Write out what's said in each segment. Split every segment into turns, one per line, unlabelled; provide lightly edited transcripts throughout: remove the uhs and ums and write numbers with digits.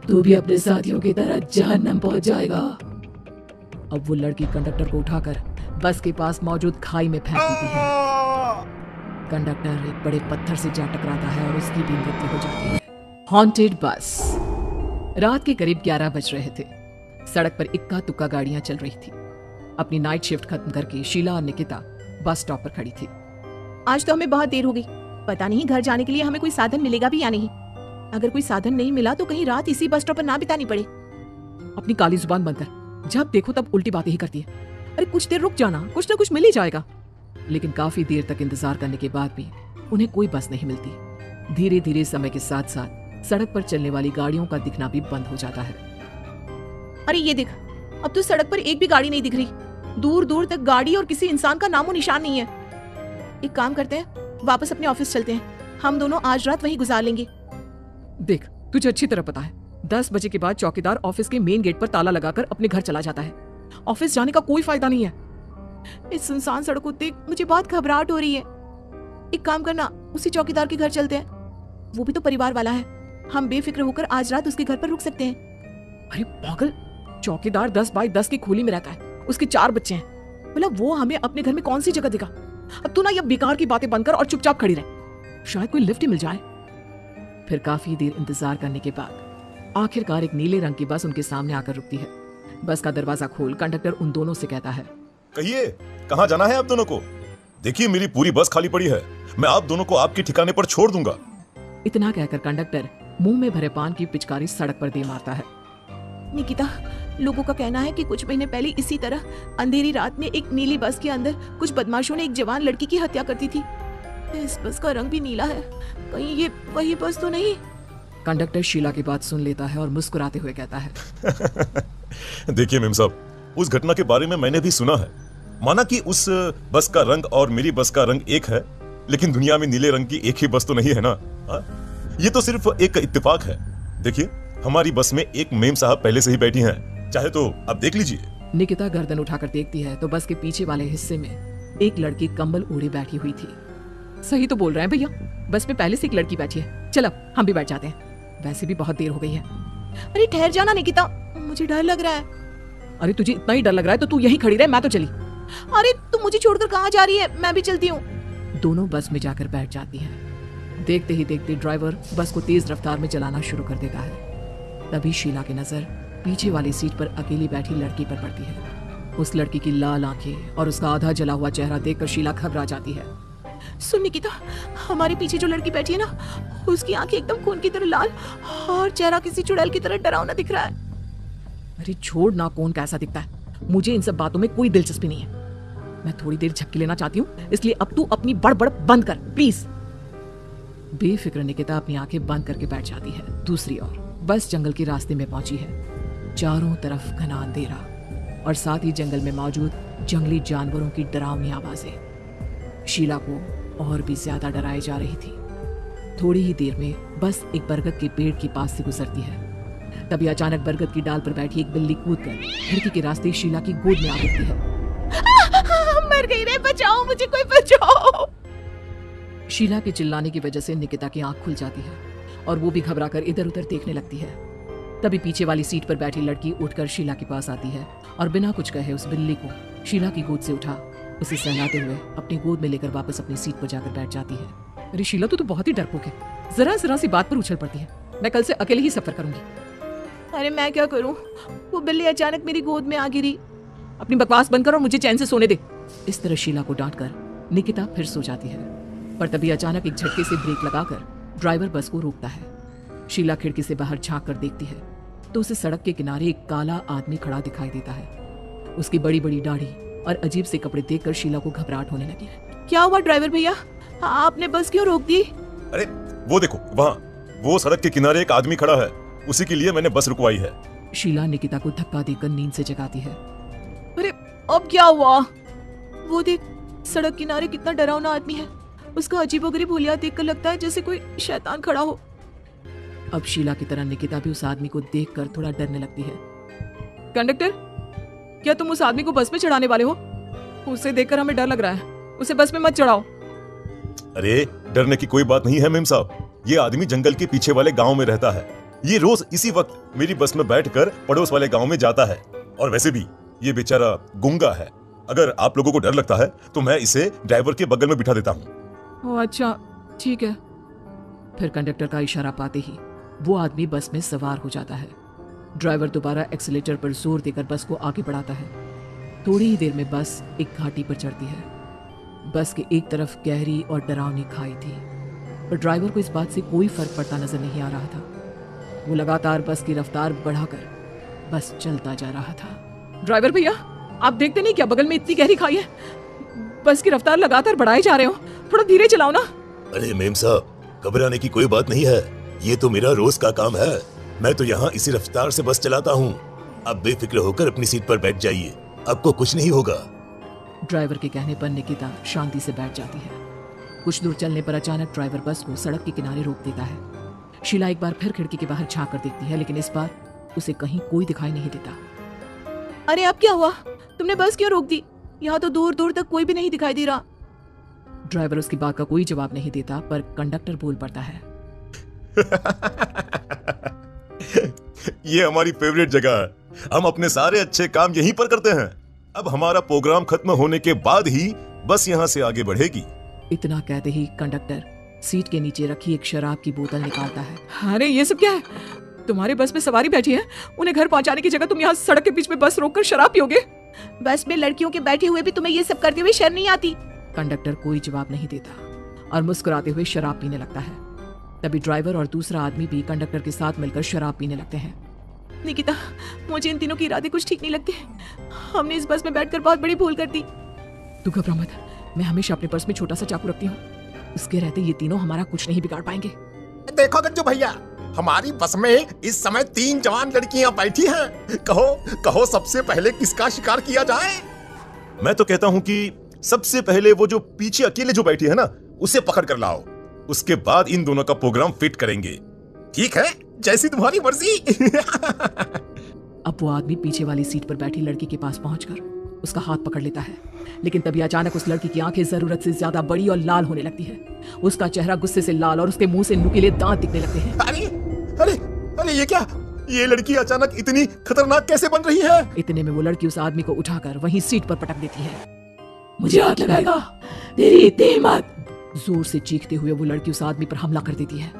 तू भी अपने साथियों की तरह जहन्नम पहुंच जाएगा। अब वो लड़की कंडक्टर को उठाकर बस के पास मौजूद खाई में फेंक देती है। कंडक्टर एक बड़े पत्थर से जा टकराता है और उसकी भी मृत्यु हो जाती है। हॉन्टेड बस। रात के करीब 11 बज रहे थे। सड़क पर इक्का तुक्का गाड़ियां चल रही थी। अपनी नाइट शिफ्ट खत्म करके शीला और निकिता बस स्टॉप पर खड़ी थी।
आज तो हमें बहुत देर हो गई, पता नहीं घर जाने के लिए हमें कोई साधन मिलेगा भी या नहीं। अगर कोई साधन नहीं मिला तो कहीं रात इसी बस स्टॉप पर ना बितानी पड़े।
अपनी काली जुबान बंद कर, जब देखो तब उल्टी बातें ही करती है। अरे कुछ देर रुक जाना, कुछ ना कुछ मिल ही जाएगा। लेकिन काफी देर तक इंतजार करने के बाद भी उन्हें कोई बस नहीं मिलती। धीरे धीरे समय के साथ साथ सड़क पर चलने वाली गाड़ियों का दिखना भी बंद हो जाता है।
अरे ये देख, अब तो सड़क पर एक भी गाड़ी नहीं दिख रही। दूर दूर तक गाड़ी और किसी इंसान का नामो निशान नहीं है। एक काम करते हैं, वापस अपने ऑफिस चलते हैं। हम दोनों आज रात वहीं गुजार लेंगे।
देख, तुझे अच्छी तरह पता है 10 बजे के बाद चौकीदार ऑफिस के मेन गेट पर ताला लगाकर अपने घर चला जाता है। ऑफिस जाने का कोई फायदा नहीं है।
इस सुनसान सड़क को देख मुझे बहुत घबराहट हो रही है। एक काम करना, उसी चौकीदार के घर चलते हैं। वो भी तो परिवार वाला है, हम बेफिक्र होकर आज रात उसके घर पर रुक सकते हैं।
अरे पागल, चौकीदार 10 बाई 10 की खोली में रहता है। उसके 4 बच्चे हैं। मतलब वो हमें अपने घर में कौन सी जगह देगा। अब तू ना ये बेकार की बातें बंद कर और चुपचाप खड़ी रह, शायद कोई लिफ्ट ही मिल जाए। फिर काफी देर इंतजार करने के बाद आखिरकार एक नीले रंग की बस उनके सामने आकर रुकती है। बस का दरवाजा खोल कंडक्टर उन दोनों से कहता है,
कहिए कहाँ जाना है आप दोनों को? देखिए मेरी पूरी बस खाली पड़ी है, मैं आप दोनों को आपके ठिकाने पर छोड़ दूंगा।
इतना कहकर कंडक्टर मुंह में भरे पान की पिचकारी सड़क पर दे मारता है।
निकिता, लोगों का कहना है कि कुछ महीने पहले इसी तरह अंधेरी रात में एक नीली बस के अंदर कुछ बदमाशों ने एक जवान लड़की की हत्या कर दी थी। इस बस का रंग भी नीला है, कहीं ये वही बस तो नहीं?
कंडक्टर शीला की बात सुन लेता है और मुस्कुराते हुए कहता है,
देखिए मेम साहब, उस घटना के बारे में मैंने भी सुना है। माना कि उस बस का रंग और मेरी बस का रंग एक है, लेकिन दुनिया में नीले रंग की एक ही बस तो नहीं है ना। ये तो सिर्फ एक इत्तेफाक है। देखिए हमारी बस में एक मेम साहब पहले से ही बैठी हैं, चाहे तो आप देख लीजिए।
निकिता गर्दन उठाकर देखती है तो बस के पीछे वाले हिस्से में एक लड़की कंबल ओढ़े बैठी हुई थी। सही तो बोल रहे हैं भैया, बस में पहले से एक लड़की बैठी है। चल अब हम भी बैठ जाते हैं, वैसे भी बहुत देर हो गई है।
अरे ठहर जाना निकिता, मुझे डर लग रहा है।
अरे तुझे इतना ही डर लग रहा है तो तू यहीं खड़ी रहे, मैं तो चली।
अरे तू मुझे छोड़कर कहाँ जा रही है? मैं भी चलती हूँ।
दोनों बस में जाकर बैठ जाती हैं। देखते ही देखते ड्राइवर बस को तेज रफ्तार में चलाना शुरू कर देता है। तभी शीला की नजर पीछे वाली सीट पर अकेली बैठी लड़की पर पड़ती है। उस लड़की की लाल आंखें और उसका आधा जला हुआ चेहरा देखकर शीला घबरा जाती है।
सुन निकिता, हमारे पीछे जो लड़की बैठी है ना, उसकी आंखें एकदम खून की तरह लाल और चेहरा किसी चुड़ैल की तरह डरावना दिख रहा है।
अरे छोड़ ना, कौन कैसा दिखता है, मुझे इन सब बातों में कोई दिलचस्पी नहीं है। मैं थोड़ी देर झपकी लेना चाहती हूँ, इसलिए अब तू अपनी बड़बड़ बंद कर प्लीज। बेफिक्र निकिता अपनी आंखें बंद करके बैठ जाती है। दूसरी ओर बस जंगल के रास्ते में पहुंची है। चारों तरफ घना अंधेरा और साथ ही जंगल में मौजूद जंगली जानवरों की डरावनी आवाजें शीला को और भी ज्यादा डराई जा रही थी। थोड़ी ही देर में बस एक बरगद के पेड़ के पास से गुजरती है। तभी अचानक बरगद की डाल पर बैठी एक बिल्ली कूदकर खिड़की के रास्ते शीला की गोद में आ गिरती है।
मर गई रे, बचाओ मुझे, कोई बचाओ।
शीला के चिल्लाने की वजह से निकिता की आंख खुल जाती है और वो भी घबराकर इधर उधर देखने लगती है। तभी पीछे वाली सीट पर बैठी लड़की उठकर शीला के पास आती है और बिना कुछ कहे उस बिल्ली को शीला की गोद से उठा उसे सहलाते हुए अपनी गोद में लेकर वापस अपनी सीट पर जाकर बैठ जाती है। अरे शीला, तू तो बहुत ही डरपोक है, जरा जरा सी बात पर उछल पड़ती है। मैं कल से अकेले ही सफर करूंगी।
अरे मैं क्या करूं, वो बिल्ली अचानक मेरी गोद में आ गिरी।
अपनी बकवास बंद कर और मुझे चैन से सोने दे। इस तरह शीला को डांटकर निकिता फिर सो जाती है। पर तभी अचानक एक झटके से ब्रेक लगाकर ड्राइवर बस को रोकता है। शीला खिड़की से बाहर झांक कर देखती है तो उसे सड़क के किनारे एक काला आदमी खड़ा दिखाई देता है। उसकी बड़ी बड़ी दाढ़ी और अजीब से कपड़े देखकर शीला को घबराहट होने लगी।
क्या हुआ ड्राइवर भैया, आपने बस क्यों रोक दी?
अरे वो देखो, वहाँ वो सड़क के किनारे एक आदमी खड़ा है, उसी के लिए मैंने बस रुकवाई है।
शीला निकिता को धक्का देकर नींद से जगाती है।
अरे अब क्या हुआ? वो देख, सड़क किनारे कितना डरावना आदमी है। उसका अजीबोगरीब हुलिया देखकर लगता है जैसे कोई शैतान खड़ा हो।
अब शीला की तरह निकिता भी उस आदमी को देखकर थोड़ा डरने लगती है। कंडक्टर, क्या तुम उस आदमी को बस में चढ़ाने वाले हो? उसे देखकर हमें डर लग रहा है, उसे बस में मत चढ़ाओ।
अरे डरने की कोई बात नहीं है मेम साहब, ये आदमी जंगल के पीछे वाले गांव में रहता है। ये रोज इसी वक्त मेरी बस में बैठकर पड़ोस वाले गांव में जाता है। और वैसे भी ये बेचारा गूंगा है। अगर आप लोगों को डर लगता है तो मैं इसे ड्राइवर के बगल में बिठा देता हूँ।
ओह अच्छा, ठीक है। फिर कंडक्टर का इशारा पाते ही वो आदमी बस में सवार हो जाता है। ड्राइवर दोबारा एक्सीलेटर पर जोर देकर बस को आगे बढ़ाता है। थोड़ी ही देर में बस एक घाटी पर चढ़ती है। बस के एक तरफ गहरी और डरावनी खाई थी, पर ड्राइवर को इस बात से कोई फर्क पड़ता नजर नहीं आ रहा था। वो लगातार बस की रफ्तार बढ़ाकर बस चलता जा रहा था। ड्राइवर भैया, आप देखते नहीं क्या बगल में इतनी गहरी खाई है? बस की रफ्तार लगातार बढ़ाए जा रहे हो, थोड़ा धीरे चलाओ ना।
अरे मेम साहब, घबराने की कोई बात नहीं है। ये तो मेरा रोज का काम है। मैं तो यहाँ इसी रफ्तार से बस चलाता हूँ। आप बेफिक्र होकर अपनी सीट पर बैठ जाइए, आपको कुछ नहीं होगा।
ड्राइवर के कहने पर निकिता शांति से बैठ जाती है। कुछ दूर चलने पर अचानक ड्राइवर बस को सड़क के किनारे रोक देता है। शीला एक बार फिर खिड़की के बाहर झांक कर देखती है, लेकिन इस बार उसे कहीं कोई दिखाई नहीं देता।
अरे अब क्या हुआ? तुमने बस क्यों रोक दी? यहाँ तो दूर दूर तक कोई भी नहीं दिखाई दे रहा।
ड्राइवर उसकी बात का कोई जवाब नहीं देता, पर कंडक्टर बोल पड़ता है।
ये हमारी फेवरेट जगह है। हम अपने सारे अच्छे काम यहीं पर करते हैं। अब हमारा प्रोग्राम खत्म होने के बाद ही बस यहाँ से आगे बढ़ेगी।
इतना कहते ही कंडक्टर सीट के नीचे रखी एक शराब की बोतल निकालता है। अरे ये सब क्या है? तुम्हारे बस में सवारी बैठी है, उन्हें घर पहुंचाने की जगह तुम यहाँ सड़क के बीच में बस रोककर शराब पियोगे?
बस में लड़कियों के बैठे हुए भी तुम्हें ये सब करते हुए शर्म नहीं आती?
कंडक्टर कोई जवाब नहीं देता और मुस्कुराते हुए शराब पीने लगता है। तभी ड्राइवर और दूसरा आदमी भी कंडक्टर के साथ मिलकर शराब पीने लगते हैं।
निकिता, मुझे इन तीनों के इरादे कुछ ठीक नहीं लगते। हमने इस बस में बैठकर बहुत बड़ी भूल कर दी।
तू घबरा मत, मैं हमेशा अपने पर्स में छोटा सा चाकू रखती हूँ। उसके रहते ये तीनों हमारा कुछ नहीं बिगाड़ पाएंगे।
देखो गज्जू भैया, हमारी बस में इस समय 3 जवान लड़कियां बैठी हैं। कहो कहो सबसे पहले किसका शिकार किया जाए?
मैं तो कहता हूँ कि सबसे पहले वो जो पीछे अकेले जो बैठी है ना, उसे पकड़ कर लाओ। उसके बाद इन दोनों का प्रोग्राम फिट करेंगे।
ठीक है, जैसी तुम्हारी मर्जी।
अब वो आदमी पीछे वाली सीट पर बैठी लड़की के पास पहुंचकर उसका हाथ पकड़ लेता है, लेकिन तभी अचानक उस लड़की की आंखें जरूरत से ज्यादा बड़ी और लाल होने लगती है। उसका चेहरा गुस्से से लाल और उसके मुंह से नुकीले दांत दिखने लगते हैं।
अरे अरे अरे, ये क्या? ये लड़की अचानक इतनी खतरनाक कैसे बन रही है?
इतने में वो लड़की उस आदमी को उठाकर वहीं सीट पर पटक देती है। मुझे हाथ लगाएगा, तेरी इतनी हिम्मत! जोर से चीखते हुए वो लड़की उस आदमी पर हमला कर देती है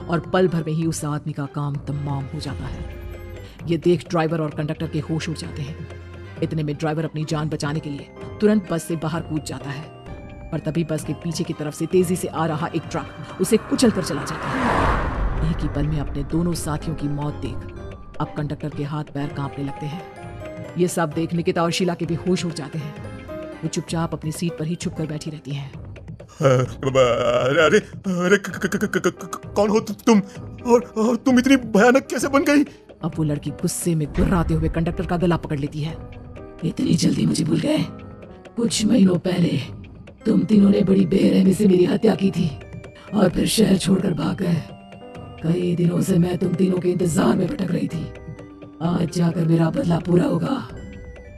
और पल भर में ही उस आदमी का काम तमाम हो जाता है। ये देख ड्राइवर और कंडक्टर के होश उड़ जाते हैं। इतने में ड्राइवर अपनी जान बचाने के लिए तुरंत बस से बाहर कूद जाता है, पर तभी बस के पीछे की तरफ से तेजी से आ रहा एक ट्रक उसे कुचल कर चला जाता है। एक ही पल में अपने दोनों साथियों की मौत देख अब कंडक्टर के हाथ पैर कांपने लगते हैं। ये सब देख निकिता और शीला के भी होश उड़ जाते हैं। वो चुपचाप अपनी सीट पर ही छुप कर बैठी रहती हैं।
अरे अरे अरे, कौन हो तुम? और तुम इतनी भयानक कैसे बन गई?
अब वो लड़की गुस्से में गुर्राते हुए कंडक्टर का गला पकड़ लेती है। इतनी जल्दी मुझे भूल गए? कुछ महीनों पहले तुम तीनों ने बड़ी बेरहमी से मेरी हत्या की थी और फिर शहर छोड़कर भाग गए। कई दिनों से मैं तुम तीनों के इंतजार में भटक रही थी। आज जाकर मेरा बदला पूरा होगा।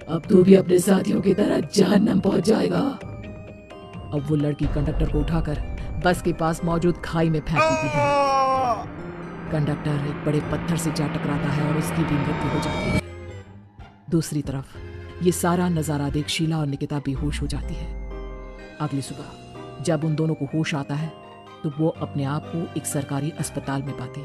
अब तू भी अपने साथियों की तरह जहन्नम पहुंच जाएगा। अब वो लड़की कंडक्टर को उठाकर बस के पास मौजूद खाई में फेंक देती है। कंडक्टर एक बड़े पत्थर से जा टकराता है और उसकी भी मृत्यु हो जाती है। दूसरी तरफ ये सारा नजारा देख शीला और निकिता बेहोश हो जाती है। अगली सुबह जब उन दोनों को होश आता है तो वो अपने आप को एक सरकारी अस्पताल में पाती